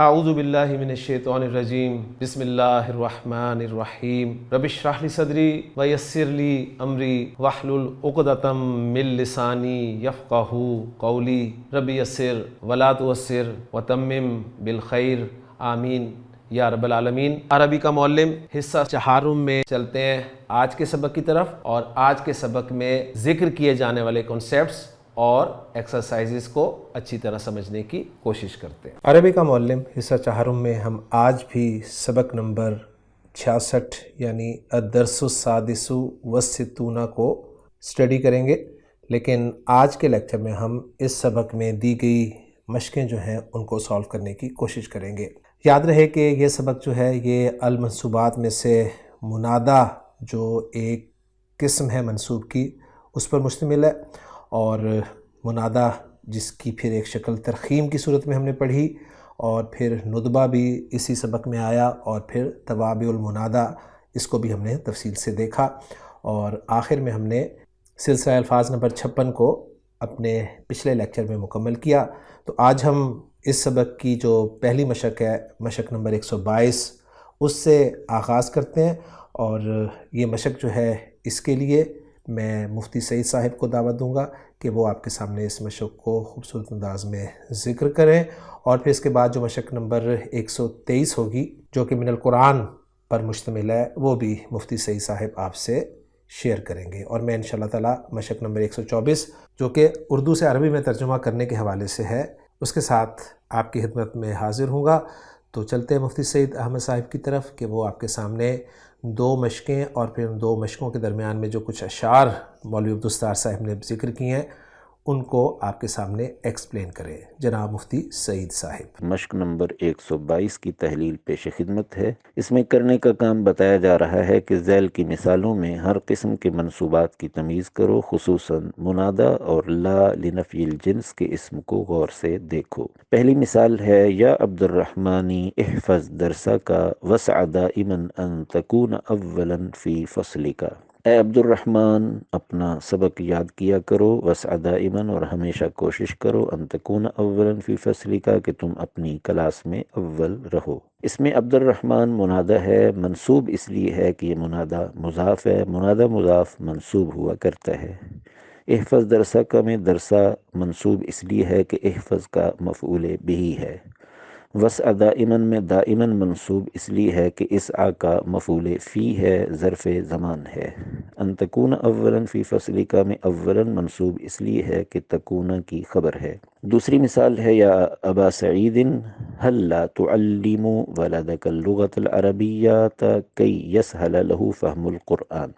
اعوذ باللہ من الشیطان الرجیم بسم اللہ الرحمن الرحیم رب اشرح لی صدری ویسر لی امری واحلل عقدۃ من لسانی یفقہوا قولی رب یسر ولا تعسر وتمم بالخیر آمین یا رب العالمین۔ عربی کا معلم حصہ چہارم میں چلتے ہیں آج کے سبق کی طرف، اور آج کے سبق میں ذکر کیے جانے والے کنسیپٹس اور ایکسرسائزز کو اچھی طرح سمجھنے کی کوشش کرتے ہیں۔ عربی کا معلم حصہ چہارم میں ہم آج بھی سبق نمبر 66 یعنی الدرس السادس والستون کو سٹڈی کریں گے، لیکن آج کے لیکچر میں ہم اس سبق میں دی گئی مشقیں جو ہیں ان کو سالو کرنے کی کوشش کریں گے۔ یاد رہے کہ یہ سبق جو ہے یہ المنصوبات میں سے منادہ جو ایک قسم ہے منصوب کی اس پر مشتمل ہے، اور منادہ جس کی پھر ایک شکل ترخیم کی صورت میں ہم نے پڑھی، اور پھر ندبہ بھی اسی سبق میں آیا، اور پھر توابع المنادہ اس کو بھی ہم نے تفصیل سے دیکھا، اور آخر میں ہم نے سلسلہ الفاظ نمبر 56 کو اپنے پچھلے لیکچر میں مکمل کیا۔ تو آج ہم اس سبق کی جو پہلی مشق ہے، مشق نمبر 122، اس سے آغاز کرتے ہیں، اور یہ مشق جو ہے اس کے لیے میں مفتی سعید صاحب کو دعوت دوں گا کہ وہ آپ کے سامنے اس مشق کو خوبصورت انداز میں ذکر کریں، اور پھر اس کے بعد جو مشق نمبر 123 ہوگی جو کہ من القرآن پر مشتمل ہے، وہ بھی مفتی سعید صاحب آپ سے شیئر کریں گے، اور میں انشاءاللہ تعالی مشق نمبر 124 جو کہ اردو سے عربی میں ترجمہ کرنے کے حوالے سے ہے اس کے ساتھ آپ کی خدمت میں حاضر ہوں گا۔ تو چلتے ہیں مفتی سعید احمد صاحب کی طرف کہ وہ آپ کے سامنے دو مشقیں اور پھر ان دو مشقوں کے درمیان میں جو کچھ اشعار مولوی عبدالستار صاحب نے ذکر کیے ہیں ان کو آپ کے سامنے ایکسپلین کریں۔ جناب مفتی سعید صاحب۔ مشق نمبر 122 کی تحلیل پیش خدمت ہے۔ اس میں کرنے کا کام بتایا جا رہا ہے کہ ذیل کی مثالوں میں ہر قسم کے منصوبات کی تمیز کرو، خصوصاً منادہ اور لا لنفی الجنس کے اسم کو غور سے دیکھو۔ پہلی مثال ہے یا عبد الرحمانی احفظ درسہ کا وسع دائما ان تکون اولا فی فصلک۔ اے عبد الرحمن اپنا سبق یاد کیا کرو، وسع دائما اور ہمیشہ کوشش کرو، ان تکون اولا فی فصلک کہ تم اپنی کلاس میں اول رہو۔ اس میں عبد الرحمن منادہ ہے، منصوب اس لیے ہے کہ یہ منادہ مضاف ہے، منادہ مضاف منصوب ہوا کرتا ہے۔ احفظ درسہ کا میں درسہ منصوب اس لیے ہے کہ احفظ کا مفعول بہ ہے۔ وسع دائما میں دائما منصوب اس لیے ہے کہ اسعى کا مفعول فی ہے، ظرف زمان ہے۔ ان تکون اولا فی فصلک میں اولا منصوب اس لیے ہے کہ تکون کی خبر ہے۔ دوسری مثال ہے یا ابا سعید هل لا تعلم ولدک اللغة العربیة کی یسہل له فهم القرآن۔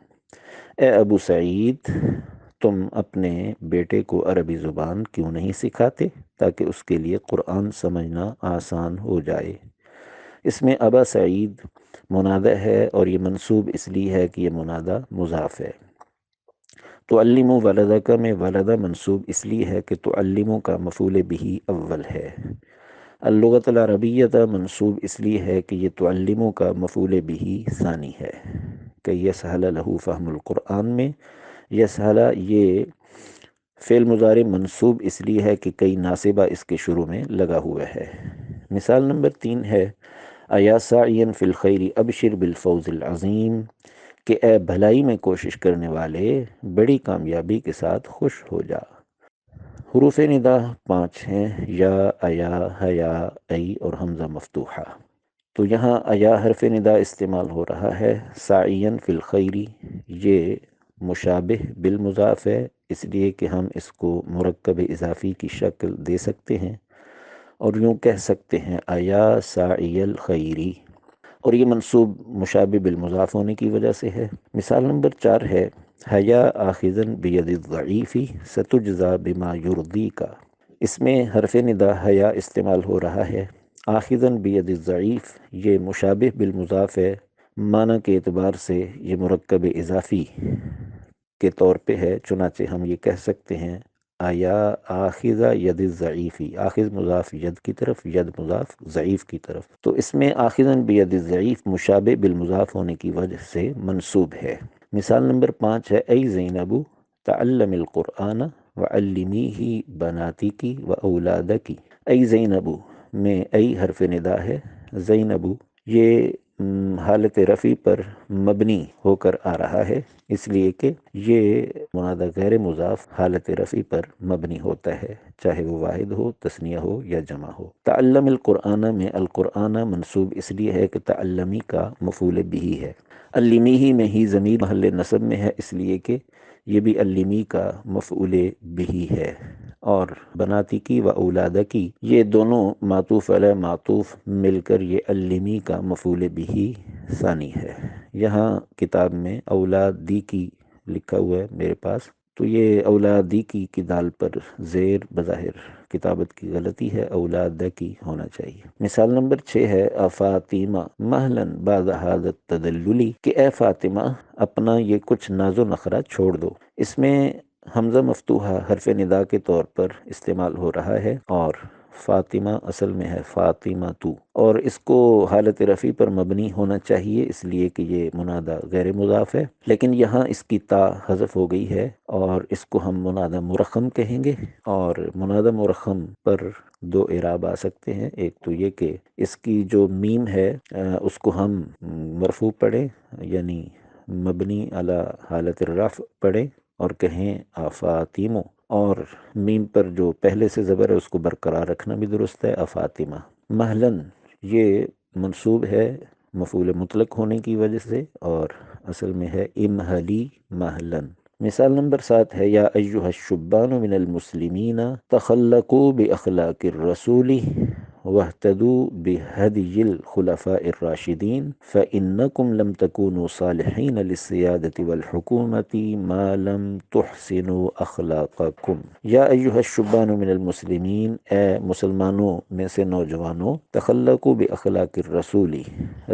اے ابو سعید تم اپنے بیٹے کو عربی زبان کیوں نہیں سکھاتے تاکہ اس کے لیے قرآن سمجھنا آسان ہو جائے۔ اس میں ابا سعید منادہ ہے اور یہ منصوب اس لیے ہے کہ یہ منادہ مضاف ہے۔ تعلم ولدک میں ولدہ منصوب اس لیے ہے کہ تعلم کا مفعول بہ اول ہے۔ اللغۃ العربیۃ منصوب اس لیے ہے کہ یہ تعلم کا مفعول بہ ثانی ہے۔ کہ یسہل لہ فہم القرآن میں یسہل یہ فعل مضارع منصوب اس لیے ہے کہ کئی ناصبہ اس کے شروع میں لگا ہوا ہے۔ مثال نمبر 3 ہے ایا ساعیا فی الخیر ابشر بالفوز العظیم کہ اے بھلائی میں کوشش کرنے والے بڑی کامیابی کے ساتھ خوش ہو جا۔ حروف ندا 5 ہیں، یا ایا حیا ای اور حمزہ مفتوحہ۔ تو یہاں ایا حرف ندا استعمال ہو رہا ہے، ساعیا فی الخیر یہ مشابہ بالمضاف ہے اس لیے کہ ہم اس کو مرکب اضافی کی شکل دے سکتے ہیں اور یوں کہہ سکتے ہیں ایا ساعی الخیری، اور یہ منصوب مشابہ بالمضاف ہونے کی وجہ سے ہے۔ مثال نمبر 4 ہے حیا آخذا بید الضعیف ستجزا بما یرضیک۔ اس میں حرف ندا حیا استعمال ہو رہا ہے، آخذا بید الضعیف یہ مشابہ بالمضاف ہے، معنی کے اعتبار سے یہ مرکب اضافی کے طور پہ ہے، چنانچہ ہم یہ کہہ سکتے ہیں آیا آخذ ید الضعیفی، آخذ مضاف ید کی طرف، ید مضاف ضعیف کی طرف، تو اس میں آخذا بید الضعیف مشابہ بالمضاف ہونے کی وجہ سے منصوب ہے۔ مثال نمبر 5 ہے ای زینب تعلم القرآن وعلمیہ بناتک واولادک۔ ای زینب میں ای حرف ندا ہے، زینبو یہ حالت رفع پر مبنی ہو کر آ رہا ہے، اس لیے کہ یہ منادہ غیر مضاف حالت رفع پر مبنی ہوتا ہے، چاہے وہ واحد ہو، تثنیہ ہو یا جمع ہو۔ تعلم القرآن میں القرآن منصوب اس لیے ہے کہ تعلمی کا مفعول بہ ہے۔ علمی ہی میں ہی ضمیر محل نصب میں ہے، اس لیے کہ یہ بھی علمی کا مفعول بہ ہے۔ اور بناتی کی و اولادہ کی یہ دونوں معطوف علی معطوف مل کر یہ علمی کا مفعول بہ ثانی ہے۔ یہاں کتاب میں اولادی کی لکھا ہوا ہے میرے پاس، تو یہ اولادی کی دال پر زیر بظاہر کتابت کی غلطی ہے، اولادہ کی ہونا چاہیے۔ مثال نمبر 6 ہے افاطمہ مہلن بعد هذا التدلل، کہ اے فاطمہ اپنا یہ کچھ ناز و نخرہ چھوڑ دو۔ اس میں حمزہ مفتوحہ حرف ندا کے طور پر استعمال ہو رہا ہے، اور فاطمہ اصل میں ہے فاطمہ تو، اور اس کو حالت رفع پر مبنی ہونا چاہیے، اس لیے کہ یہ منادہ غیر مضاف ہے، لیکن یہاں اس کی تا حذف ہو گئی ہے اور اس کو ہم منادہ مرخم کہیں گے۔ اور منادہ مرخم پر دو اعراب آ سکتے ہیں، ایک تو یہ کہ اس کی جو میم ہے اس کو ہم مرفوع پڑھیں، یعنی مبنی علی حالت الرفع پڑھیں اور کہیں افاطمو، اور میم پر جو پہلے سے زبر ہے اس کو برقرار رکھنا بھی درست ہے، افاطمہ۔ مہلن یہ منصوب ہے مفعول مطلق ہونے کی وجہ سے، اور اصل میں ہے امہلی مہلن۔ مثال نمبر 7 ہے یا ایہا الشبان من المسلمین تخلقوا باخلاق الرسول واهتدوا بهدی الخلفاء الراشدین فإنکم لم تکونوا صالحین للسیادة والحکومة ما لم تحسنوا اخلاقکم۔ یا ایہا الشبان من المسلمین، اے مسلمانوں میں سے نوجوانوں، تخلقوا باخلاق الرسول،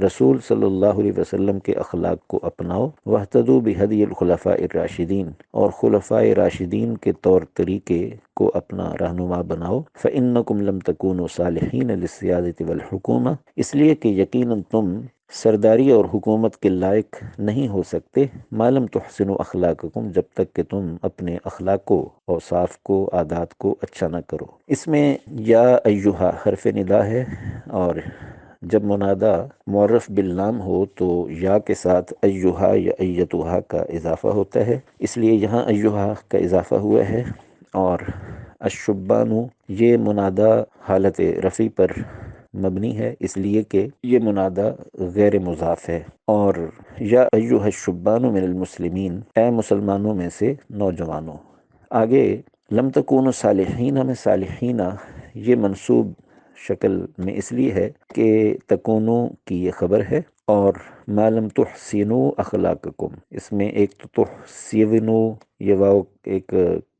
رسول صلی اللہ علیہ وسلم کے اخلاق کو اپناؤ، واہتدوا بہدی الخلفاء الراشدین، اور خلفاء راشدین کے طور طریقے کو اپنا رہنما بناؤ، فإنکم لم تکونوا صالحین للسیادة والحکومہ، اس لیے کہ یقیناً تم سرداری اور حکومت کے لائق نہیں ہو سکتے، ما لم تحسنوا اخلاقکم، جب تک کہ تم اپنے اخلاق کو، اوصاف کو، عادات کو اچھا نہ کرو۔ اس میں یا ایہا حرف ندا ہے، اور جب منادہ معرف باللام ہو تو یا کے ساتھ ایہا یا ایتھا کا اضافہ ہوتا ہے، اس لیے یہاں ایہا کا اضافہ ہوا ہے، اور الشبانو یہ منادہ حالت رفع پر مبنی ہے، اس لیے کہ یہ منادہ غیر مضاف ہے۔ اور یا ایہا الشبان من المسلمین، اے مسلمانوں میں سے نوجوانوں۔ آگے لم تکونوا صالحین میں صالحین یہ منصوب شکل میں اس لیے ہے کہ تکونو کی یہ خبر ہے، اور ما لم تحسنوا اخلاقکم، اس میں ایک تو تحسنوا یہ واو ایک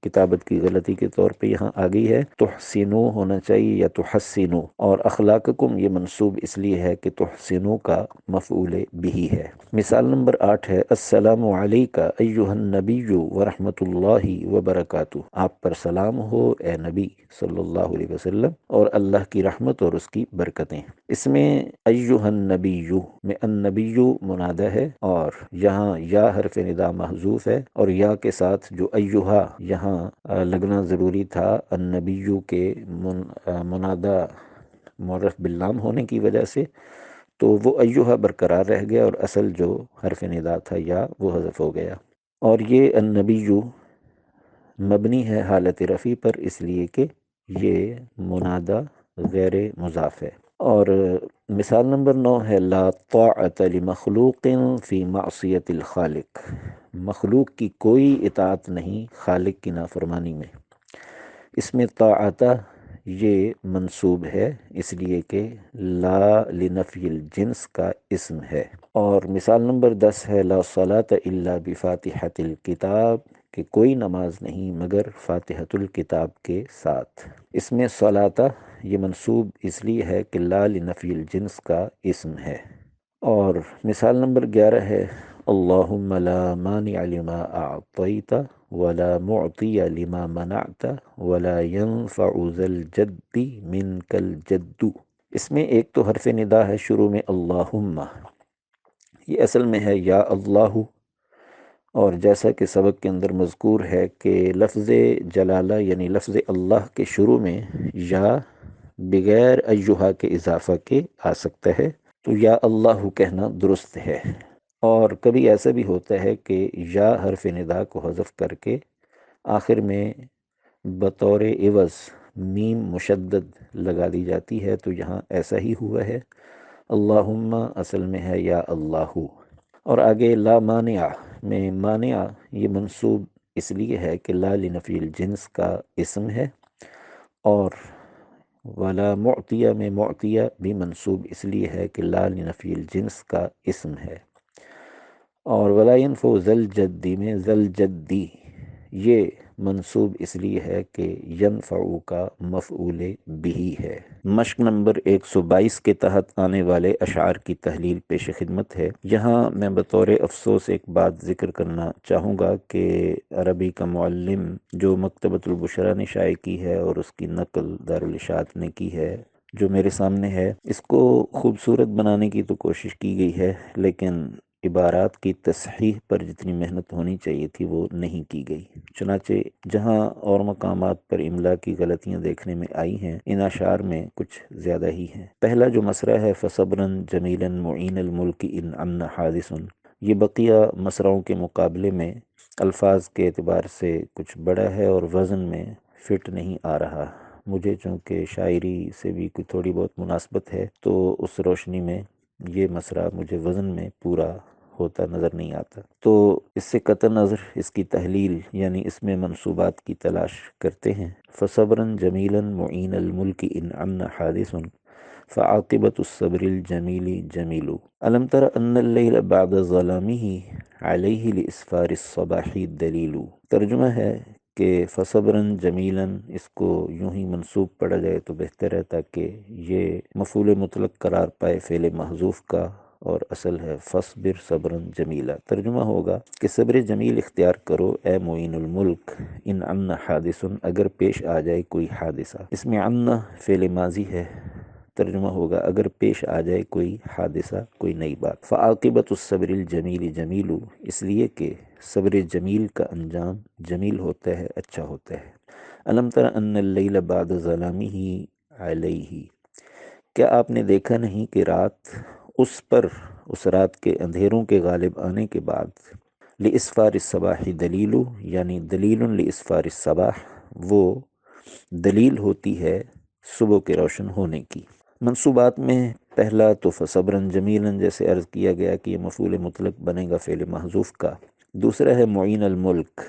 کتابت کی غلطی کے طور پہ یہاں آ گئی ہے، تحسنو ہونا چاہیے یا تحسنو، اور اخلاقکم یہ منصوب اس لیے ہے کہ تحسنو کا مفعول بہ ہے۔ مثال نمبر 8 ہے السلام علیک ایہا النبی ورحمۃ اللہ وبرکاتہ، آپ پر سلام ہو اے نبی صلی اللہ علیہ وسلم، اور اللہ کی رحمت اور اس کی برکتیں۔ اس میں ایہا النبی میں النبی منادہ ہے، اور یہاں یا حرف ندا محذوف ہے، اور یا کے ساتھ جو ایہا یہاں لگنا ضروری تھا النبی کے منادہ معرف باللام ہونے کی وجہ سے، تو وہ ایہا برقرار رہ گیا، اور اصل جو حرف ندا تھا یا وہ حذف ہو گیا۔ اور یہ النبی مبنی ہے حالت رفع پر، اس لیے کہ یہ منادہ غیر مضاف ہے۔ اور مثال نمبر 9 ہے لا طاعت لمخلوق فی معصیت الخالق، مخلوق کی کوئی اطاعت نہیں خالق کی نافرمانی میں۔ اس میں طاعت یہ منصوب ہے، اس لیے کہ لا لنفی الجنس کا اسم ہے۔ اور مثال نمبر 10 ہے لا صلاۃ الا بفاتحۃ الکتاب، کہ کوئی نماز نہیں مگر فاتحۃ الکتاب کے ساتھ۔ اس میں صلاۃ یہ منصوب اس لیے ہے کہ لا لنفی الجنس کا اسم ہے۔ اور مثال نمبر 11 ہے اللہم لا مانع لما اعطیت ولا معطی لما منعت ولا ينفع ذا الجد منک الجد۔ اس میں ایک تو حرف ندا ہے شروع میں اللہم، یہ اصل میں ہے یا اللہ، اور جیسا کہ سبق کے اندر مذکور ہے کہ لفظ جلالہ یعنی لفظ اللہ کے شروع میں یا بغیر ایہا کے اضافہ کے آ سکتا ہے، تو یا اللہ کہنا درست ہے۔ اور کبھی ایسا بھی ہوتا ہے کہ یا حرف ندا کو حذف کر کے آخر میں بطور عوض میم مشدد لگا دی جاتی ہے، تو یہاں ایسا ہی ہوا ہے۔ اللہم اصل میں ہے یا اللہ۔ اور آگے لا مانع میں مانع یہ منصوب اس لیے ہے کہ لا لنفی الجنس کا اسم ہے، اور ولا معطیہ میں معطیہ بھی منصوب اس لیے ہے کہ لا لنفی الجنس کا اسم ہے۔ اور ولا ينفع ذل جدی میں ذل جدی یہ منصوب اس لیے ہے کہ ینفع کا مفعول بہ ہے۔ مشق نمبر 122 کے تحت آنے والے اشعار کی تحلیل پیش خدمت ہے۔ یہاں میں بطور افسوس ایک بات ذکر کرنا چاہوں گا کہ عربی کا معلم جو مکتبۃ البشرا نے شائع کی ہے اور اس کی نقل دارالاشاعت نے کی ہے، جو میرے سامنے ہے، اس کو خوبصورت بنانے کی تو کوشش کی گئی ہے، لیکن عبارات کی تصحیح پر جتنی محنت ہونی چاہیے تھی وہ نہیں کی گئی۔ چنانچہ جہاں اور مقامات پر املا کی غلطیاں دیکھنے میں آئی ہیں، ان اشعار میں کچھ زیادہ ہی ہیں۔ پہلا جو مصرع ہے فصبرن جمیلا معین الملک ان امن حادث، یہ بقیہ مصرعوں کے مقابلے میں الفاظ کے اعتبار سے کچھ بڑا ہے اور وزن میں فٹ نہیں آ رہا۔ مجھے چونکہ شاعری سے بھی کوئی تھوڑی بہت مناسبت ہے، تو اس روشنی میں یہ مصرع مجھے وزن میں پورا ہوتا نظر نہیں آتا، تو اس سے قطع نظر اس کی تحلیل یعنی اس میں منصوبات کی تلاش کرتے ہیں۔ فصبرن جمیلا معین الملک ان امن حادث فعاقبۃ الصبر الجمیل جمیل الم تر ان اللیل بعد ظلامہ علیہ لاسفار الصباح دلیل۔ ترجمہ ہے کہ فصبرن جمیلاً اس کو یوں ہی منصوب پڑھا جائے تو بہتر ہے، تاکہ یہ مفعول مطلق قرار پائے فعل محذوف کا، اور اصل ہے فصبر صبرن جمیلا۔ ترجمہ ہوگا کہ صبر جمیل اختیار کرو اے معین الملک، ان امن حادث اگر پیش آ جائے کوئی حادثہ۔ اس میں امن فعل ماضی ہے، ترجمہ ہوگا اگر پیش آ جائے کوئی حادثہ، کوئی نئی بات۔ فعاقبۃ الصبر الجمیل جمیل، اس لیے کہ صبر جمیل کا انجام جمیل ہوتا ہے، اچھا ہوتا ہے۔ الم تر ان اللیل بعد ظلامہ علیہ، کیا آپ نے دیکھا نہیں کہ رات اس پر، اس رات کے اندھیروں کے غالب آنے کے بعد، لاسفار الصباح دلیل یعنی دلیل لاسفار الصباح، وہ دلیل ہوتی ہے صبح کے روشن ہونے کی۔ منصوبات میں پہلا تو فصبرن جمیلاً جیسے عرض کیا گیا کہ یہ مفعول مطلق بنے گا فعل محذوف کا۔ دوسرا ہے معین الملک،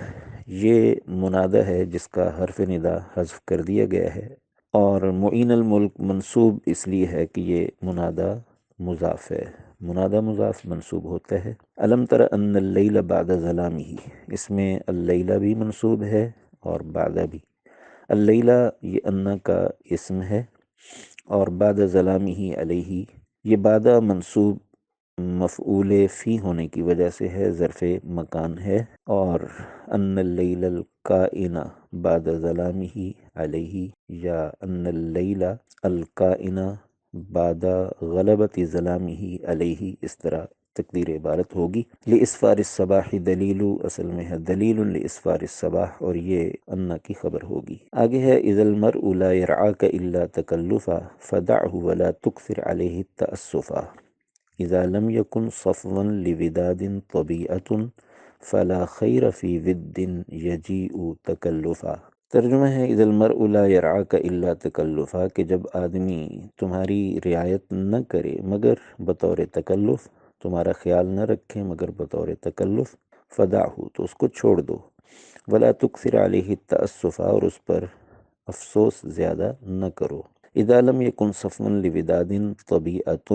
یہ منادہ ہے جس کا حرف ندا حذف کر دیا گیا ہے، اور معین الملک منصوب اس لیے ہے کہ یہ منادہ مضاف ہے، منادہ مضاف منصوب ہوتا ہے۔ الم تر ان اللیل بعد ظلامہ، اس میں اللیلہ بھی منصوب ہے اور بعد بھی۔ اللیلہ یہ انا کا اسم ہے، اور بعد ظلامہ علیہ یہ بعد منصوب مفعول فی ہونے کی وجہ سے ہے، ظرف مکان ہے، اور ان اللیل الکائن بعد ظلامہ علیہ یا ان اللیل الکائن بعد غلبت ظلامہ علیہ، اس طرح تقدیر عبارت ہوگی۔ لاسفار الصباح دلیل اصل میں ہے دلیل لاسفار الصباح، اور یہ انا کی خبر ہوگی۔ آگے ہے اذا المرء لا يرعاك الا تکلفا فدعه ولا تكثر عليه التأسفا اذا لم يكن صفوا لوداد طبيعة فلا خیر فی ود یجیء تکلفا۔ ترجمہ ہے اذا المرء لا يرعاك الا تکلفا، کہ جب آدمی تمہاری رعایت نہ کرے مگر بطور تکلف، تمہارا خیال نہ رکھے مگر بطور تکلف، فدعہ تو اس کو چھوڑ دو، ولا تکثر علیہ التأسفا اور اس پر افسوس زیادہ نہ کرو۔ اذا لم یکن صفوا لوداد طبیعۃ،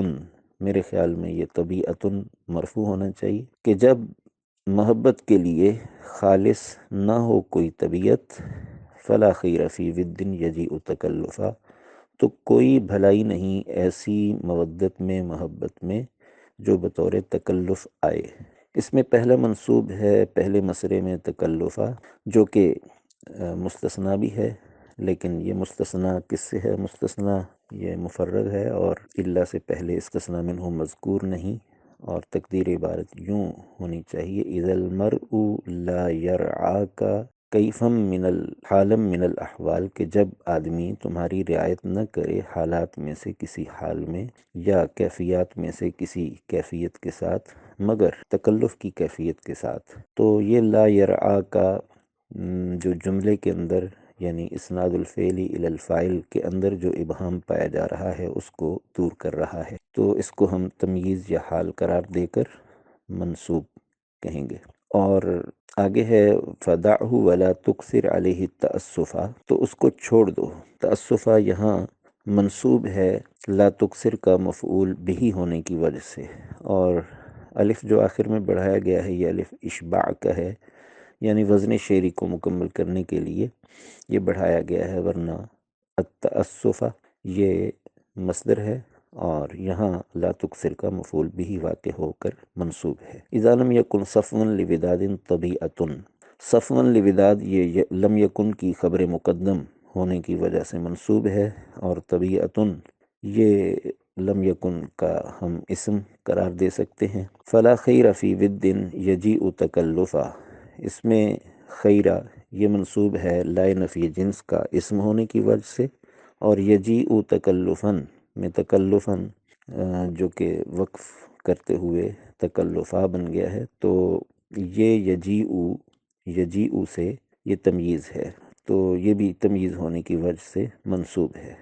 میرے خیال میں یہ طبیعۃ مرفوع ہونا چاہیے، کہ جب محبت کے لیے خالص نہ ہو کوئی طبیعت، فلا خیر فی ود یجیء تکلفا، تو کوئی بھلائی نہیں ایسی مودت میں، محبت میں جو بطور تکلف آئے۔ اس میں پہلا منصوب ہے پہلے مصرع میں تکلفا، جو کہ مستثنی بھی ہے، لیکن یہ مستثنی کس سے ہے؟ مستثنی یہ مفرغ ہے، اور الا سے پہلے استثناء منہ مذکور نہیں، اور تقدیر عبارت یوں ہونی چاہیے اذا المرء لا يرعاك کیفم من الحالم من الاحوال، کہ جب آدمی تمہاری رعایت نہ کرے حالات میں سے کسی حال میں، یا کیفیات میں سے کسی کیفیت کے ساتھ، مگر تکلف کی کیفیت کے ساتھ. تو یہ لا یرعا کا جو جملے کے اندر یعنی اسناد الفعلی الی الفاعل کے اندر جو ابہام پایا جا رہا ہے اس کو دور کر رہا ہے، تو اس کو ہم تمییز یا حال قرار دے کر منصوب کہیں گے. اور آگے ہے فَدَعْهُ وَلَا تُكْثِرْ عَلَيْهِ التَّأَسُّفَ، تو اس کو چھوڑ دو. تأسفہ یہاں منصوب ہے لا تکثر کا مفعول بہی ہونے کی وجہ سے، اور الف جو آخر میں بڑھایا گیا ہے یہ الف اشباع کا ہے، یعنی وزن شعری کو مکمل کرنے کے لیے یہ بڑھایا گیا ہے، ورنہ التأسفہ یہ مصدر ہے اور یہاں لا تکثر کا مفعول بھی واقع ہو کر منصوب ہے. اذا لم یکن صفوا لوداد طبیعۃ، صفوا لوداد یہ لم یکن کی خبر مقدم ہونے کی وجہ سے منصوب ہے، اور طبیعۃ یہ لم یکن کا ہم اسم قرار دے سکتے ہیں. فلا خیر فی ود یجیء تکلفا، اس میں خیرہ یہ منصوب ہے لائے نفی جنس کا اسم ہونے کی وجہ سے، اور یجیء تکلفاً میں تکلفاً جو کہ وقف کرتے ہوئے تکلفہ بن گیا ہے، تو یہ یجیء سے یہ تمییز ہے، تو یہ بھی تمییز ہونے کی وجہ سے منصوب ہے.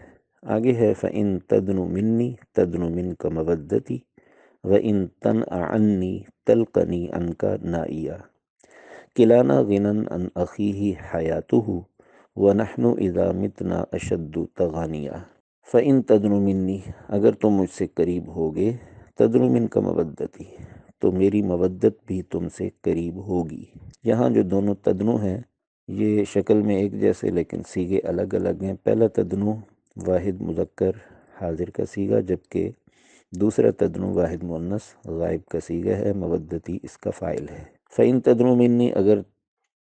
آگے ہے فَإِن تَدْنُ مِنِّي تَدْنُ مِنْكَ مَوَدَّتِي وَإِن تَنْأَ عَنِّي تَلْقَنِي عَنْكَ نَائِيًا كِلَانَا غِنًى عَنْ أَخِيهِ حَيَاتُهُ وَنَحْنُ إِذَا مِتْنَا أَشَدُّ تَغَانِيًا. فَإِن تَدْنُ مِنِّي، اگر تم مجھ سے قریب ہوگے، تَدْنُ مِنْكَ مَوَدَّتِي تو میری مودت بھی تم سے قریب ہوگی. یہاں جو دونوں تدنو ہیں یہ شکل میں ایک جیسے لیکن صیغے الگ الگ ہیں. پہلا تدنو واحد مذکر حاضر کا صیغہ، جبکہ دوسرا تدنو واحد مؤنث غائب کا صیغہ ہے، مودتی اس کا فاعل ہے. فَإِن تَدْنُ مِنِّي اگر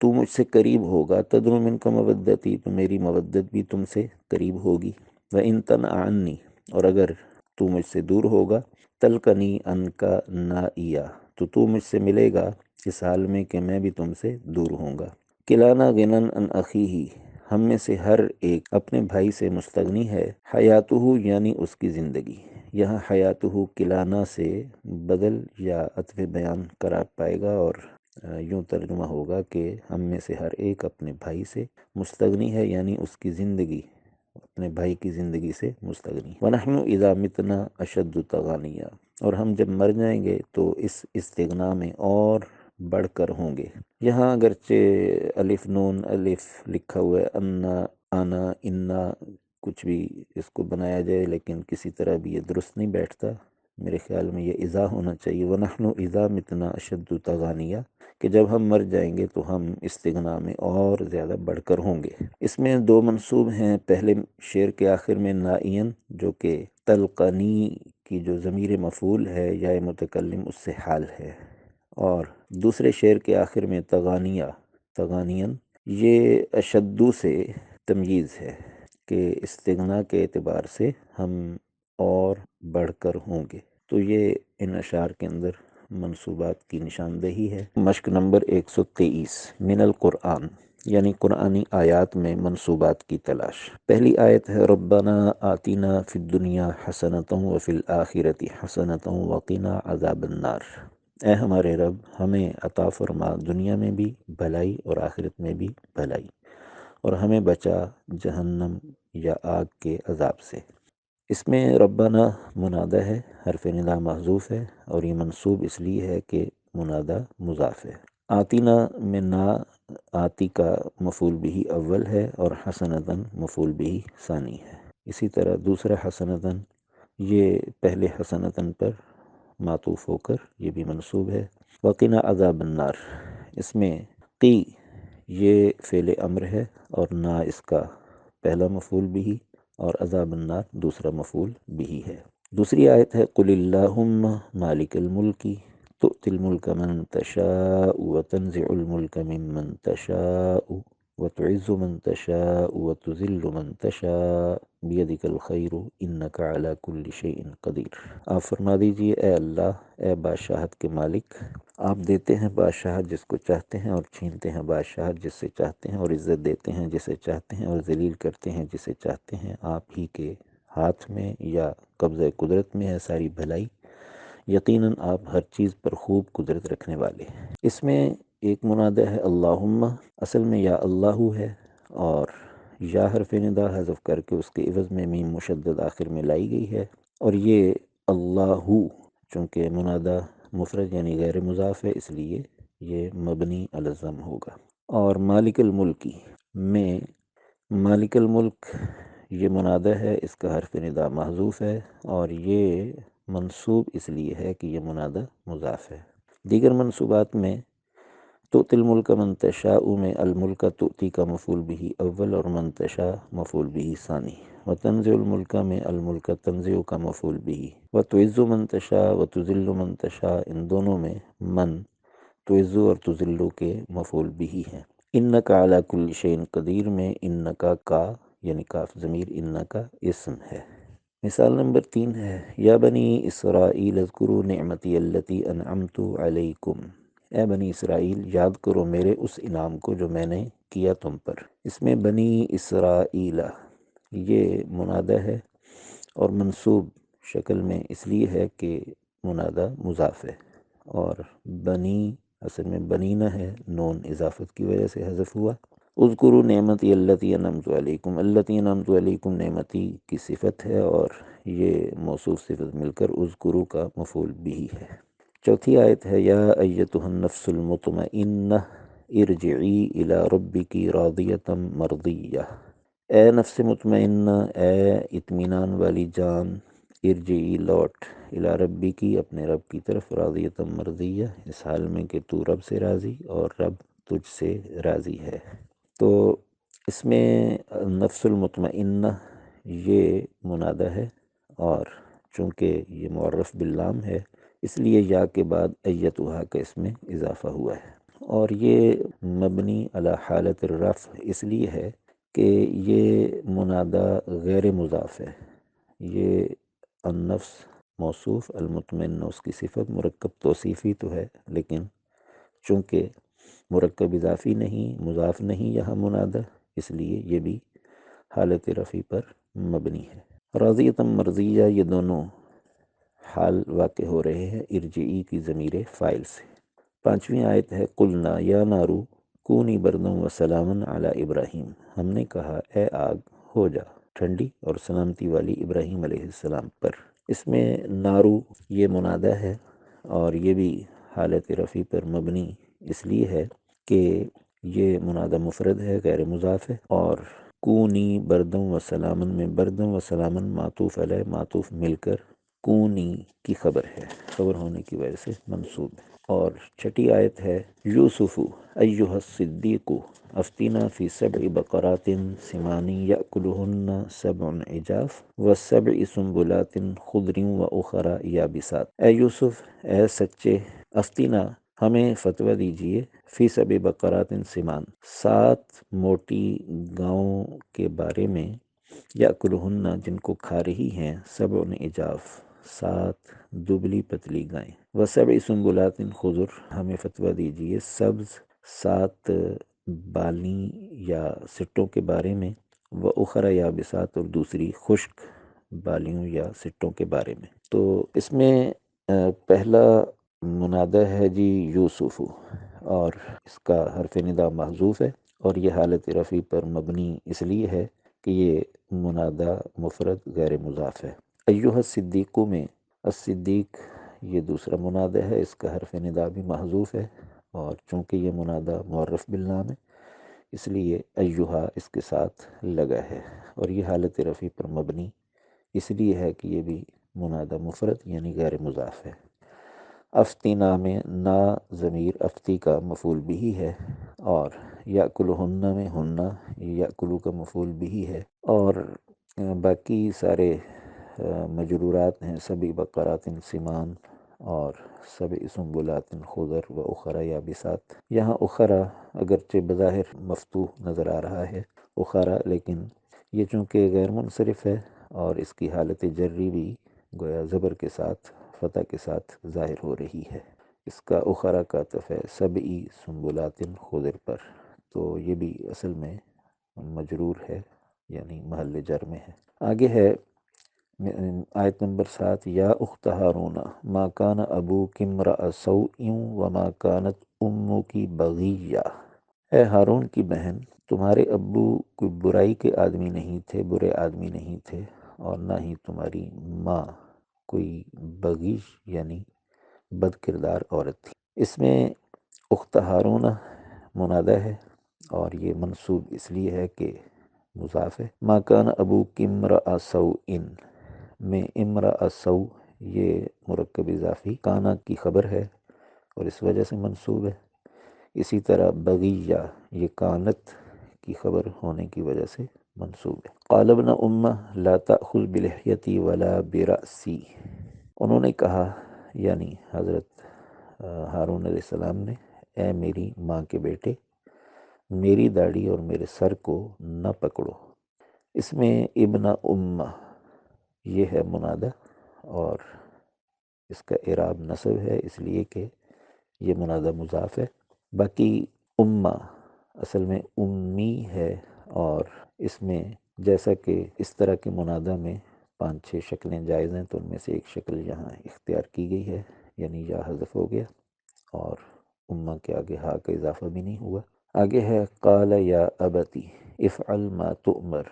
تو مجھ سے قریب ہوگا، تَدْنُ مِنْكَ مَوَدَّتِي تو میری مودت بھی تم سے قریب ہوگی. وَإِن تَنْأَ عَنِّي اور اگر تو مجھ سے دور ہوگا، تَلْقَنِي عَنْكَ نَائِيًا تو مجھ سے ملے گا اس حال میں کہ میں بھی تم سے دور ہوں گا. کِلَانَا غِنًى عَنْ أَخِيهِ ہم میں سے ہر ایک اپنے بھائی سے مستغنی ہے. حیاتہ یعنی اس کی زندگی، یہاں حیاتہ کلانا سے بدل یا عطف بیان قرار پائے گا، اور یوں ترجمہ ہوگا کہ ہم میں سے ہر ایک اپنے بھائی سے مستغنی ہے، یعنی اس کی زندگی، اپنے بھائی کی زندگی سے مستغنی. وَنَحْنُ إِذَا مِتْنَا أَشَدُّ تَغَانِيًا اور ہم جب مر جائیں گے تو اس استغنا میں اور بڑھ کر ہوں گے. یہاں اگرچہ الف نون الف لکھا ہوا ہے، انا آنا انا کچھ بھی اس کو بنایا جائے لیکن کسی طرح بھی یہ درست نہیں بیٹھتا. میرے خیال میں یہ اذا ہونا چاہیے. وَنَحْنُ إِذَا مِتْنَا أَشَدُّ تَغَانِيًا کہ جب ہم مر جائیں گے تو ہم استغنا میں اور زیادہ بڑھ کر ہوں گے. اس میں دو منصوب ہیں. پہلے شعر کے آخر میں نائین جو کہ تلقنی کی جو ضمیر مفعول ہے یا متکلم اس سے حال ہے، اور دوسرے شعر کے آخر میں تغانین یہ اشدو سے تمییز ہے کہ استغنا کے اعتبار سے ہم اور بڑھ کر ہوں گے. تو یہ ان اشعار کے اندر منصوبات کی نشاندہی ہے. مشق نمبر 123 من القرآن یعنی قرآنی آیات میں منصوبات کی تلاش. پہلی آیت ہے ربنا آتنا فی الدنیا حسنۃ وفی الآخرۃ حسنۃ وقنا عذاب النار، اے ہمارے رب ہمیں عطا فرما دنیا میں بھی بھلائی اور آخرت میں بھی بھلائی، اور ہمیں بچا جہنم یا آگ کے عذاب سے. اس میں ربنا منادہ ہے، حرف ندا محذوف ہے، اور یہ منصوب اس لیے ہے کہ منادہ مضاف ہے. آتینا میں نا آتی کا مفعول بھی اول ہے اور حسنتاً مفعول بھی ثانی ہے. اسی طرح دوسرا حسنتاً یہ پہلے حسنتاً پر معطوف ہو کر یہ بھی منصوب ہے. وقنا عذاب النار اس میں قی یہ فعل امر ہے اور نا اس کا پہلا مفعول بھی اور عذاب النار دوسرا مفعول بھی ہے. دوسری آیت ہے قل اللہم مالک الملک تؤتی الملک من تشاء وتنزع الملک ممن تشاء وتعز من تشاء وتذل من تشاء بیدک الخیر انک علی کل شیء قدیر۔ آپ فرما دیجئے اے اللہ، اے بادشاہت کے مالک، آپ دیتے ہیں بادشاہت جس کو چاہتے ہیں اور چھینتے ہیں بادشاہت جس سے چاہتے ہیں، اور عزت دیتے ہیں جسے چاہتے ہیں اور ذلیل کرتے ہیں جسے چاہتے ہیں۔ آپ ہی کے ہاتھ میں یا قبضہ قدرت میں ہے ساری بھلائی، یقیناً آپ ہر چیز پر خوب قدرت رکھنے والے ہیں۔ اس میں ایک منادہ ہے اللہم، اصل میں یا اللہ ہے، اور یا حرف ندا حذف کر کے اس کے عوض میں میم مشدد آخر میں لائی گئی ہے، اور یہ اللہ چونکہ منادہ مفرد یعنی غیر مضاف ہے، اس لیے یہ مبنی علی الضم ہوگا۔ اور مالک الملکی میں، مالک الملک یہ منادہ ہے، اس کا حرف ندا محذوف ہے، اور یہ منصوب اس لیے ہے کہ یہ منادہ مضاف ہے۔ دیگر منصوبات میں تؤتی الملک من تشاء میں الملک تؤتی کا مفعول به اول اور من تشاء مفعول به ثانی، وتنزع الملک میں الملک تنزع کا مفعول به، وتعز من تشاء وتذل من تشاء ان دونوں میں من تعز اور تذل کے مفعول به ہیں۔ انک علی کل شیء قدیر میں انک کا یعنی کاف ضمیر انک اسم ہے۔ مثال نمبر 3 ہے یا بنی اسرائیل اذکروا نعمتی التی انعمت علیکم، اے بنی اسرائیل یاد کرو میرے اس انعام کو جو میں نے کیا تم پر۔ اس میں بنی اسرائیل یہ منادہ ہے اور منصوب شکل میں اس لیے ہے کہ منادہ مضاف ہے، اور بنی اصل میں بنینہ ہے، نون اضافت کی وجہ سے حذف ہوا۔ اذکروا نعمتی التی انعمت علیکم، التی انعمت علیکم نعمتی کی صفت ہے، اور یہ موصوف صفت مل کر اذکروا کا مفعول بھی ہے۔ چوتھی آیت ہے یا ایتها النفس المطمئنہ ارجعی الی ربک راضیۃ مرضیہ، اے نفس مطمئنہ، اے اطمینان والی جان، ارجعی لوٹ، الی ربک اپنے رب کی طرف، راضیۃ مرضیہ اس حال میں کہ تو رب سے راضی اور رب تجھ سے راضی ہے۔ تو اس میں نفس المطمئنہ یہ منادہ ہے، اور چونکہ یہ معرف باللام ہے اس لیے یا کے بعد ایتھا کا اس میں اضافہ ہوا ہے، اور یہ مبنی علی حالت الرفع اس لیے ہے کہ یہ منادہ غیر مضاف ہے۔ یہ النفس موصوف، المطمئن اس کی صفت، مرکب توصیفی تو ہے لیکن چونکہ مرکب اضافی نہیں، مضاف نہیں یہاں منادہ، اس لیے یہ بھی حالت رفع پر مبنی ہے۔ راضیۃ مرضیہ یہ دونوں حال واقع ہو رہے ہیں ارجعی کی ضمیر فاعل سے۔ پانچویں آیت ہے قلنا یا نارو کونی بردم و سلامن علی ابراہیم، ہم نے کہا اے آگ ہو جا ٹھنڈی اور سلامتی والی ابراہیم علیہ السلام پر۔ اس میں نارو یہ منادہ ہے، اور یہ بھی حالت رفع پر مبنی اس لیے ہے کہ یہ منادہ مفرد ہے، غیر مضاف ہے، اور کونی بردم و سلامن میں بردم و سلامن معطوف علیہ معطوف مل کر کونی کی خبر ہے، خبر ہونے کی وجہ سے منصوب ہے۔ اور چھٹی آیت ہے یوسف ایہا الصدیق افتنا فی 7 بقرات سمان یأکلہن 7 عجاف و7 سنبلات خضر وأخر یابسات، اے یوسف اے سچے، افتنا ہمیں فتویٰ دیجئے، فی 7 بقرات سمان 7 موٹی گاؤں کے بارے میں، یأکلہن جن کو کھا رہی ہیں، 7 عجاف 7 دبلی پتلی گائیں، و7 سنبلات خضر ہمیں فتویٰ دیجئے سبز 7 بالیں یا سٹوں کے بارے میں، و اخرى یابسات اور دوسری خشک بالیوں یا سٹوں کے بارے میں۔ تو اس میں پہلا منادہ ہے جی یوسف، اور اس کا حرف ندا محذوف ہے، اور یہ حالت رفع پر مبنی اس لیے ہے کہ یہ منادہ مفرد غیر مضاف ہے۔ ایہا الصدیق میں الصدیق یہ دوسرا منادہ ہے، اس کا حرف ندا بھی محذوف ہے، اور چونکہ یہ منادہ معرف بالنام ہے اس لیے ایہا اس کے ساتھ لگا ہے، اور یہ حالت رفع پر مبنی اس لیے ہے کہ یہ بھی منادہ مفرد یعنی غیر مضاف ہے۔ افتنا میں نا ضمیر افتی کا مفعول بھی ہے، اور یأکلہن میں ہننا یأکلو کا مفعول بھی ہے، اور باقی سارے مجرورات ہیں 7 بقرات سمان اور سبع سنبلات خضر و اخرى یابسات۔ یہاں اخرى اگرچہ بظاہر مفتوح نظر آ رہا ہے اخرى، لیکن یہ چونکہ غیر منصرف ہے اور اس کی حالت جری بھی گویا زبر کے ساتھ فتح کے ساتھ ظاہر ہو رہی ہے، اس کا اخرى کا عطف ہے سبع سنبلات خضر پر، تو یہ بھی اصل میں مجرور ہے، یعنی محل جر میں ہے۔ آگے ہے آیت نمبر 7، یا اخت ہارون ما کان ابوک امرأ سوء وما کانت امک بغیہ۔ اے ہارون کی بہن، تمہارے ابو کوئی برائی کے آدمی نہیں تھے، برے آدمی نہیں تھے، اور نہ ہی تمہاری ماں کوئی بغی یعنی بد کردار عورت تھی۔ اس میں اخت ہارون منادہ ہے اور یہ منصوب اس لیے ہے کہ مضاف ہے۔ ما کان ابوک امرأ سوء میں امرأ سوء یہ مرکب اضافی کانا کی خبر ہے اور اس وجہ سے منصوب ہے۔ اسی طرح بغیہ یہ کانت کی خبر ہونے کی وجہ سے منصوب ہے۔ قال ابن ام لا تأخذ بلحیتی ولا برأسی، انہوں نے کہا یعنی حضرت ہارون علیہ السلام نے، اے میری ماں کے بیٹے، میری داڑھی اور میرے سر کو نہ پکڑو۔ اس میں ابن ام یہ ہے منادہ اور اس کا اعراب نصب ہے اس لیے کہ یہ منادہ مضاف ہے۔ باقی امہ اصل میں امی ہے اور اس میں جیسا کہ اس طرح کے منادہ میں 5-6 شکلیں جائز ہیں تو ان میں سے ایک شکل یہاں اختیار کی گئی ہے، یعنی یا حذف ہو گیا اور امہ کے آگے ہا کا اضافہ بھی نہیں ہوا۔ آگے ہے قال یا ابتی افعل ما تؤمر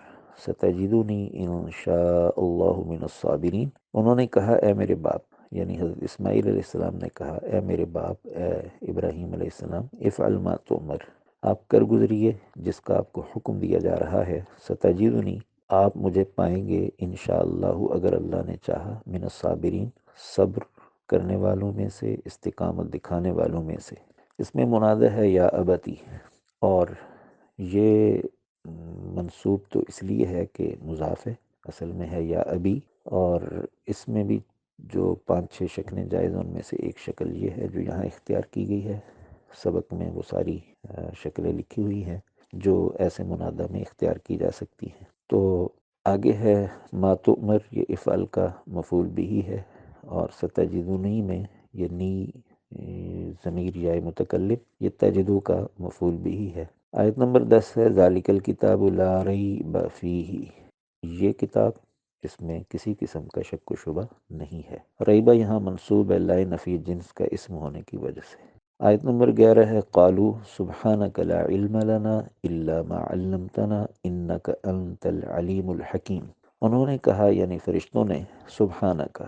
ستجدنی ان شاء اللہ من الصابرین، انہوں نے کہا اے میرے باپ، یعنی حضرت اسماعیل علیہ السلام نے کہا اے میرے باپ، اے ابراہیم علیہ السلام، افعل ما تؤمر، آپ کر گزریے جس کا آپ کو حکم دیا جا رہا ہے، ستجدنی آپ مجھے پائیں گے انشاءاللہ اگر اللہ نے چاہا، من الصابرین صبر کرنے والوں میں سے، استقامت دکھانے والوں میں سے۔ اس میں منادہ ہے یا ابتی، اور یہ منصوب تو اس لیے ہے کہ مضاف ہے، اصل میں ہے یا ابی، اور اس میں بھی جو 5-6 شکلیں جائز ان میں سے ایک شکل یہ ہے جو یہاں اختیار کی گئی ہے۔ سبق میں وہ ساری شکلیں لکھی ہوئی ہیں جو ایسے منادہ میں اختیار کی جا سکتی ہیں۔ تو آگے ہے ما تؤمر، یہ افعل کا مفعول بھی ہے، اور ستجدنی میں یہ نی ضمیر یا متکلم، یہ تجدو کا مفعول بھی ہے۔ آیت نمبر 10 ہے ذالک الکتاب لا ریب فیہ، یہ کتاب اس میں کسی قسم کا شک و شبہ نہیں ہے۔ ریبہ یہاں منصوب ہے لا نفی جنس کا اسم ہونے کی وجہ سے۔ آیت نمبر 11 ہے قالوا سبحانک لا علم لنا الا ما علمتنا انک انت العلیم الحکیم، انہوں نے کہا یعنی فرشتوں نے، سبحانک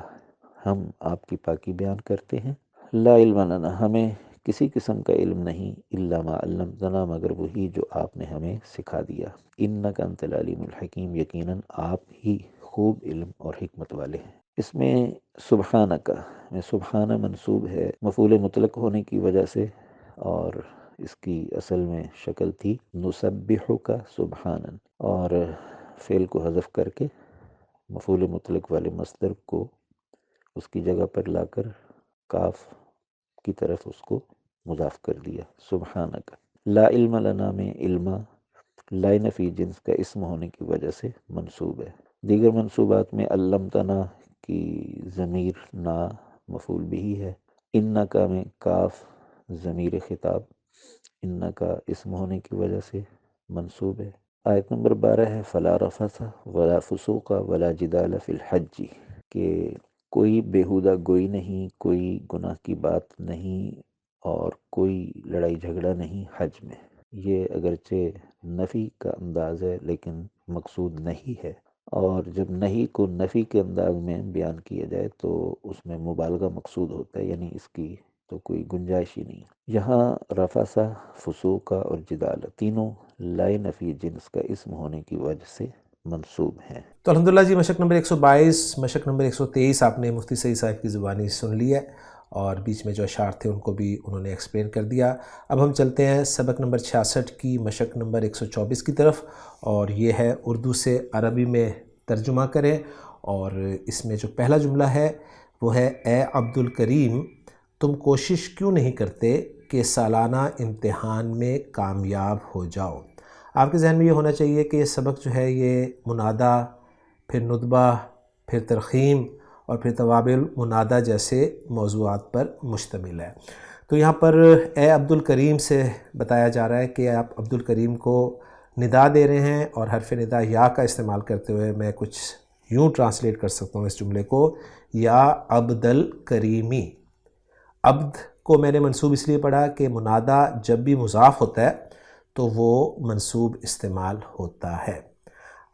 ہم آپ کی پاکی بیان کرتے ہیں، لا علم لنا ہمیں کسی قسم کا علم نہیں، الا ما علمتنا مگر وہی جو آپ نے ہمیں سکھا دیا، انک انت العلیم الحکیم یقیناً آپ ہی خوب علم اور حکمت والے ہیں۔ اس میں سبحانک میں سبحانہ منصوب ہے مفعول مطلق ہونے کی وجہ سے، اور اس کی اصل میں شکل تھی نسبحک سبحانا، اور فعل کو حذف کر کے مفعول مطلق والے مصدر کو اس کی جگہ پر لا کر کاف کی طرف اس کو مضاف کر دیا، سبحانک۔ لا علم لنا میں علم لا نفی جنس کا اسم ہونے کی وجہ سے منصوب ہے۔ دیگر منصوبات میں علمتنا کی ضمیر نا مفعول بھی ہے، انکا میں کاف ضمیر خطاب انکا اسم ہونے کی وجہ سے منصوب ہے۔ آیت نمبر 12 ہے فلا رفث ولا فسوق ولا جدال فی الحج، کہ کوئی بیہودہ گوئی نہیں، کوئی گناہ کی بات نہیں اور کوئی لڑائی جھگڑا نہیں حج میں۔ یہ اگرچہ نفی کا انداز ہے لیکن مقصود نہیں ہے، اور جب نہیں کو نفی کے انداز میں بیان کیا جائے تو اس میں مبالغہ مقصود ہوتا ہے، یعنی اس کی تو کوئی گنجائش ہی نہیں۔ یہاں رفثہ، فسوق اور جدال تینوں لا نفی جنس کا اسم ہونے کی وجہ سے منصوب ہیں۔ تو الحمدللہ جی مشق نمبر 122 مشق نمبر 123 آپ نے مفتی سعید صاحب کی زبانی سن لی ہے، اور بیچ میں جو اشعار تھے ان کو بھی انہوں نے ایکسپلین کر دیا۔ اب ہم چلتے ہیں سبق نمبر 66 کی مشق نمبر 124 کی طرف، اور یہ ہے اردو سے عربی میں ترجمہ کریں، اور اس میں جو پہلا جملہ ہے وہ ہے اے عبد الکریم تم کوشش کیوں نہیں کرتے کہ سالانہ امتحان میں کامیاب ہو جاؤ۔ آپ کے ذہن میں یہ ہونا چاہیے کہ یہ سبق جو ہے یہ منادہ، پھر ندبہ، پھر ترخیم اور پھر توابع منادہ جیسے موضوعات پر مشتمل ہے۔ تو یہاں پر اے عبد الکریم سے بتایا جا رہا ہے کہ آپ عبد الکریم کو ندا دے رہے ہیں، اور حرف ندا یا کا استعمال کرتے ہوئے میں کچھ یوں ٹرانسلیٹ کر سکتا ہوں اس جملے کو، یا عبد الکریمی۔ عبد کو میں نے منصوب اس لیے پڑھا کہ منادہ جب بھی مضاف ہوتا ہے تو وہ منصوب استعمال ہوتا ہے۔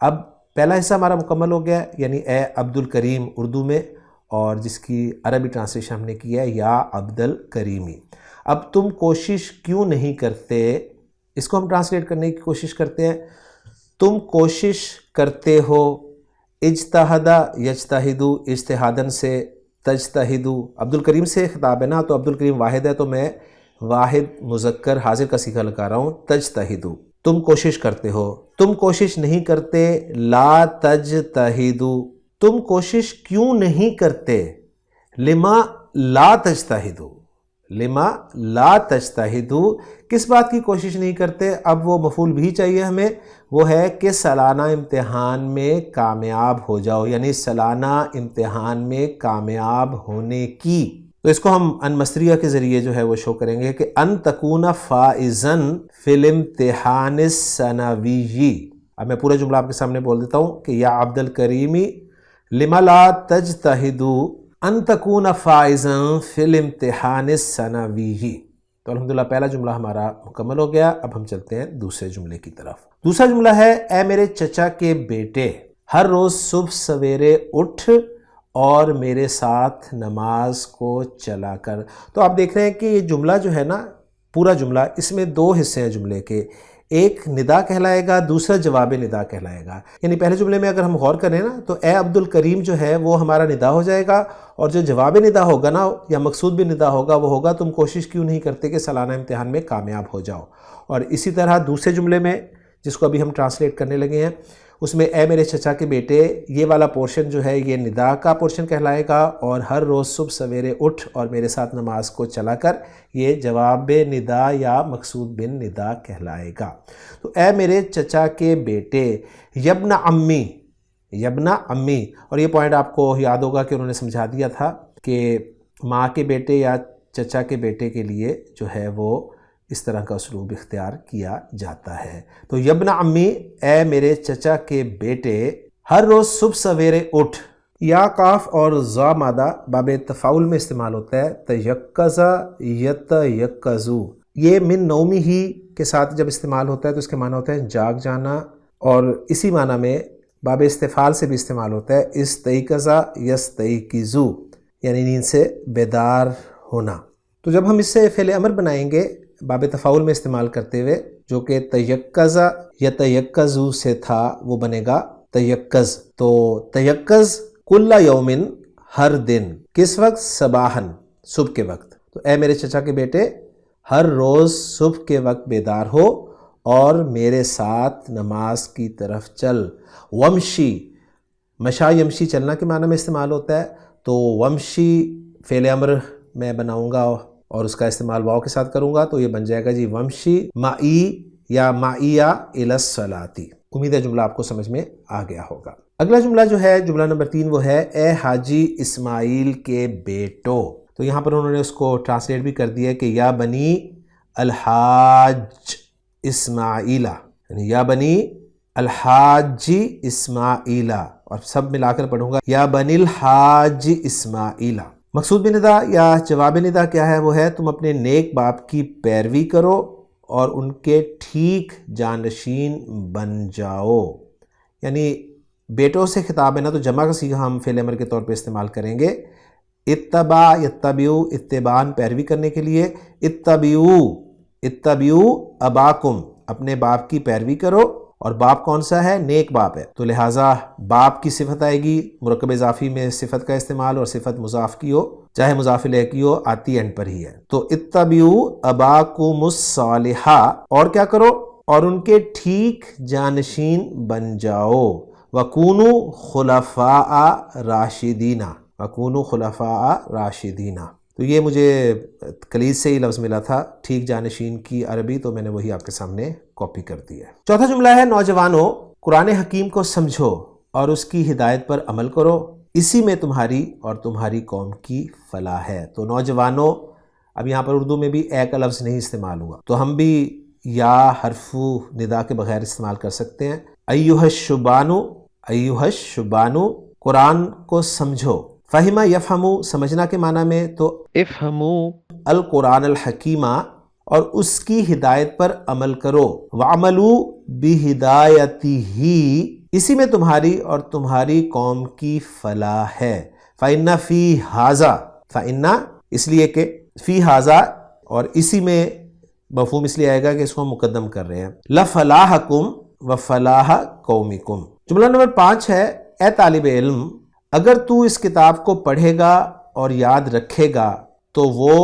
اب پہلا حصہ ہمارا مکمل ہو گیا، یعنی اے عبد الکریم اردو میں، اور جس کی عربی ٹرانسلیشن ہم نے کی ہے یا عبد الکریمی۔ اب تم کوشش کیوں نہیں کرتے، اس کو ہم ٹرانسلیٹ کرنے کی کوشش کرتے ہیں۔ تم کوشش کرتے ہو، اجتہدا یجتہدو، اجتہادن سے تجتہدو، عبد الکریم سے خطاب ہے نا، تو عبد الکریم واحد ہے تو میں واحد مذکر حاضر کا صیغہ لگا رہا ہوں، تجتہدو، تم کوشش کرتے ہو۔ تم کوشش نہیں کرتے، لا تجتہدو، تم کوشش کیوں نہیں کرتے، لما لا تجتہدو، لما لا تجتہدو، کس بات کی کوشش نہیں کرتے؟ اب وہ مفعول بھی چاہیے ہمیں، وہ ہے کہ سالانہ امتحان میں کامیاب ہو جاؤ، یعنی سالانہ امتحان میں کامیاب ہونے کی۔ تو اس کو ہم ان مصریہ کے ذریعے جو ہے وہ شو کریں گے کہ ان تکون فائزن فی الامتحان السنوی۔ اب میں پورا جملہ آپ کے سامنے بول دیتا ہوں کہ یا عبد الکریمی لما لا تجتہدو ان تکون فائزا فی الامتحان السنوی۔ تو الحمدللہ پہلا جملہ ہمارا مکمل ہو گیا۔ اب ہم چلتے ہیں دوسرے جملے کی طرف۔ دوسرا جملہ ہے اے میرے چچا کے بیٹے، ہر روز صبح سویرے اٹھ اور میرے ساتھ نماز کو چلا کر۔ تو آپ دیکھ رہے ہیں کہ یہ جملہ جو ہے نا، پورا جملہ، اس میں دو حصے ہیں جملے کے، ایک ندا کہلائے گا، دوسرا جواب ندا کہلائے گا۔ یعنی پہلے جملے میں اگر ہم غور کریں نا تو اے عبد الکریم جو ہے وہ ہمارا ندا ہو جائے گا، اور جو جواب ندا ہوگا نا یا مقصود بھی ندا ہوگا وہ ہوگا تم کوشش کیوں نہیں کرتے کہ سالانہ امتحان میں کامیاب ہو جاؤ۔ اور اسی طرح دوسرے جملے میں جس کو ابھی ہم ٹرانسلیٹ کرنے لگے ہیں، اس میں اے میرے چچا کے بیٹے، یہ والا پورشن جو ہے یہ ندا کا پورشن کہلائے گا، اور ہر روز صبح سویرے اٹھ اور میرے ساتھ نماز کو چلا کر، یہ جواب ندا یا مقصود بن ندا کہلائے گا۔ تو اے میرے چچا کے بیٹے، یبن عمی، یبن عمی، اور یہ پوائنٹ آپ کو یاد ہوگا کہ انہوں نے سمجھا دیا تھا کہ ماں کے بیٹے یا چچا کے بیٹے کے لیے جو ہے وہ اس طرح کا اسلوب اختیار کیا جاتا ہے۔ تو یبن عمی، اے میرے چچا کے بیٹے، ہر روز صبح سویرے اٹھ۔ یا قاف اور ذا مادہ باب تفاعل میں استعمال ہوتا ہے، تیقظا یتیقظو، یہ من نومی ہی کے ساتھ جب استعمال ہوتا ہے تو اس کے معنی ہوتا ہے جاگ جانا، اور اسی معنی میں باب استفعال سے بھی استعمال ہوتا ہے استیقظا یستیقظو، یعنی نیند سے بیدار ہونا۔ تو جب ہم اس سے فعل امر بنائیں گے باب تفاعل میں استعمال کرتے ہوئے، جو کہ تیقظا یتیقظو سے تھا، وہ بنے گا تیقظ۔ تو تیقظ کل یومن، ہر دن، کس وقت؟ صباحن، صبح کے وقت۔ تو اے میرے چچا کے بیٹے، ہر روز صبح کے وقت بیدار ہو اور میرے ساتھ نماز کی طرف چل۔ ومشی، مشا یمشی چلنا کے معنی میں استعمال ہوتا ہے، تو ومشی فعل امر میں بناؤں گا اور اس کا استعمال واو کے ساتھ کروں گا، تو یہ بن جائے گا جی ومشی معی یا معیہ الی الصلاۃ۔ امید ہے جملہ آپ کو سمجھ میں آ گیا ہوگا۔ اگلا جملہ جو ہے، جملہ نمبر 3، وہ ہے اے حاجی اسماعیل کے بیٹو۔ تو یہاں پر انہوں نے اس کو ٹرانسلیٹ بھی کر دیا کہ یا بنی الحاج اسماعیلہ، یعنی یا بنی الحاجی اسماعیلہ، اور سب ملا کر پڑھوں گا یا بنی الحاج اسماعیلہ۔ مقصود بندا یا جواب ندا کیا ہے؟ وہ ہے تم اپنے نیک باپ کی پیروی کرو اور ان کے ٹھیک جانشین بن جاؤ۔ یعنی بیٹوں سے خطاب ہے نا، تو جمع کا صیغہ ہم فعل امر کے طور پہ استعمال کریں گے۔ اتبع یتبعو، اتباعاً پیروی کرنے کے لیے، اتبعو اباکم، اپنے باپ کی پیروی کرو، اور باپ کون سا ہے؟ نیک باپ ہے، تو لہٰذا باپ کی صفت آئے گی، مرکب اضافی میں صفت کا استعمال، اور صفت مضاف کی ہو چاہے مضاف الیہ کی ہو، آتی اینڈ پر ہی ہے۔ تو اتبعو اباکم الصالحہ، اور کیا کرو؟ اور ان کے ٹھیک جانشین بن جاؤ۔ وَكُونُوا خُلَفَاءَ راشدین، وَكُونُوا خُلَفَاءَ راشدین۔ تو یہ مجھے کلیز سے ہی لفظ ملا تھا، ٹھیک جانشین کی عربی، تو میں نے وہی آپ کے سامنے کاپی کر دی ہے۔ چوتھا جملہ ہے نوجوانوں قرآن حکیم کو سمجھو اور اس کی ہدایت پر عمل کرو، اسی میں تمہاری اور تمہاری قوم کی فلاح ہے۔ تو نوجوانوں، اب یہاں پر اردو میں بھی اے کا لفظ نہیں استعمال ہوا، تو ہم بھی یا حرف ندا کے بغیر استعمال کر سکتے ہیں۔ ایھا الشبانو، ایھا الشبانو، قرآن کو سمجھو۔ فہمہ یفہمو سمجھنا کے معنی میں تو افہمو القرآن الحکیمہ، اور اس کی ہدایت پر عمل کرو۔ وعملوا بہدایتہ، اسی میں تمہاری اور تمہاری قوم کی فلاح ہے۔ فإن فی ھذا، فإن اس لیے کہ فی ھذا اور اسی میں مفہوم اس لیے آئے گا کہ اس کو ہم مقدم کر رہے ہیں، لفلاحکم وفلاح قومکم۔ جملہ نمبر 5 ہے، اے طالب علم اگر تو اس کتاب کو پڑھے گا اور یاد رکھے گا تو وہ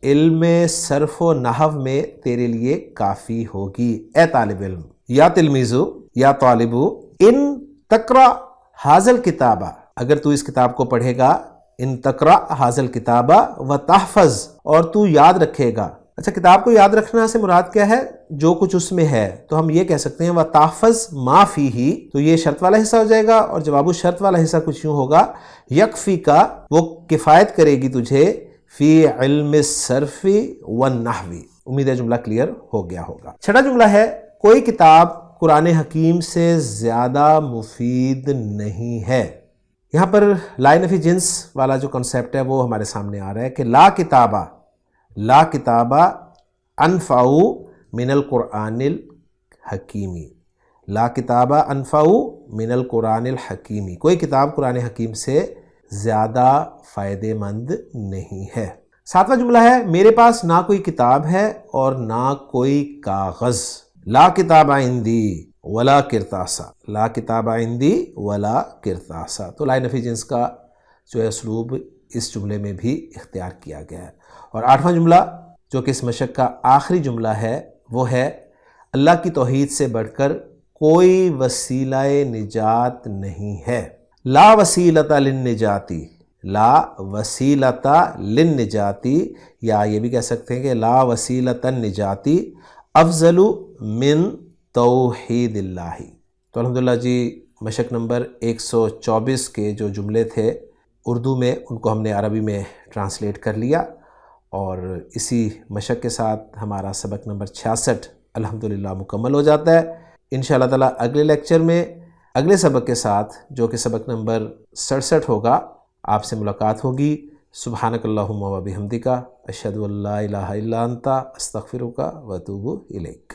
علم صرف و نحو میں تیرے لیے کافی ہوگی۔ اے طالب علم، یا تلمیذو، یا طالبو، ان تقرأ ھذا الکتاب، اگر تو اس کتاب کو پڑھے گا، ان تقرأ ھذا الکتاب وتحفظ، اور تو یاد رکھے گا۔ اچھا، کتاب کو یاد رکھنا سے مراد کیا ہے؟ جو کچھ اس میں ہے، تو ہم یہ کہہ سکتے ہیں وَتَحْفَظْ مَا فِيهِ، تو یہ شرط والا حصہ ہو جائے گا، اور جواب الشرط والا حصہ کچھ یوں ہوگا، یکفیکا، وہ کفایت کرے گی تجھے، فی علم الصرف والنحو۔ امید ہے جملہ کلیئر ہو گیا ہوگا۔ چھٹا جملہ ہے، کوئی کتاب قرآن حکیم سے زیادہ مفید نہیں ہے۔ یہاں پر لا نفی جنس والا جو کنسیپٹ ہے وہ ہمارے سامنے آ رہا ہے کہ لا کتابہ، لا کتابہ انفع من القرآن الحکیمی، لا کتابہ انفع من القرآن الحکیمی، کوئی کتاب قرآن حکیم سے زیادہ فائدہ مند نہیں ہے۔ ساتواں جملہ ہے، میرے پاس نہ کوئی کتاب ہے اور نہ کوئی کاغذ، لا کتاب عندی ولا کرتاسا، لا کتاب عندی ولا کرتاسا۔ تو لا نفی جنس کا جو ہے اسلوب اس جملے میں بھی اختیار کیا گیا ہے۔ اور آٹھواں جملہ جو کہ اس مشق کا آخری جملہ ہے وہ ہے، اللہ کی توحید سے بڑھ کر کوئی وسیلہ نجات نہیں ہے۔ لا وسیلۃ للنجاتی، لا وسیلۃ للنجاتی، یا یہ بھی کہہ سکتے ہیں کہ لا وسیلۃ النجاتی افضل من توحید اللہ۔ تو الحمدللہ جی، مشق نمبر 124 کے جو جملے تھے اردو میں، ان کو ہم نے عربی میں ٹرانسلیٹ کر لیا، اور اسی مشق کے ساتھ ہمارا سبق نمبر 66 الحمدللہ مکمل ہو جاتا ہے۔ انشاءاللہ تعالیٰ اگلے لیکچر میں اگلے سبق کے ساتھ جو کہ سبق نمبر 67 ہوگا، آپ سے ملاقات ہوگی۔ سبحانک اللہم و بحمدک، اشہد ان لا الہ الا انت، استغفرک و اتوب الیک۔